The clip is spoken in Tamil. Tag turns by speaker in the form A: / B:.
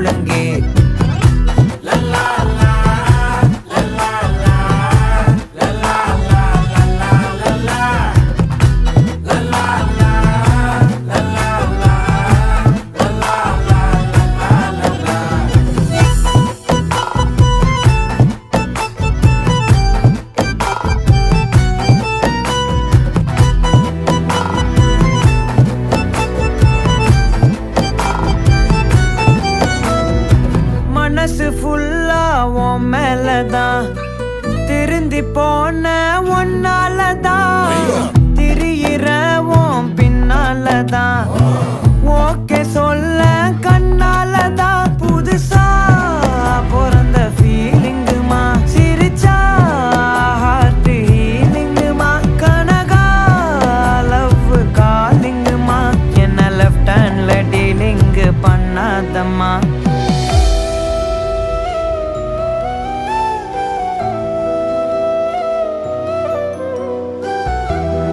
A: முழங்கே. மனசு ஃபுல்லா உன் மேலதான், திருந்தி போன ஒன்னாலதான், திரியிற உன் பின்னாலதான், ஓகே சொல்ல கண்ணாலதான்,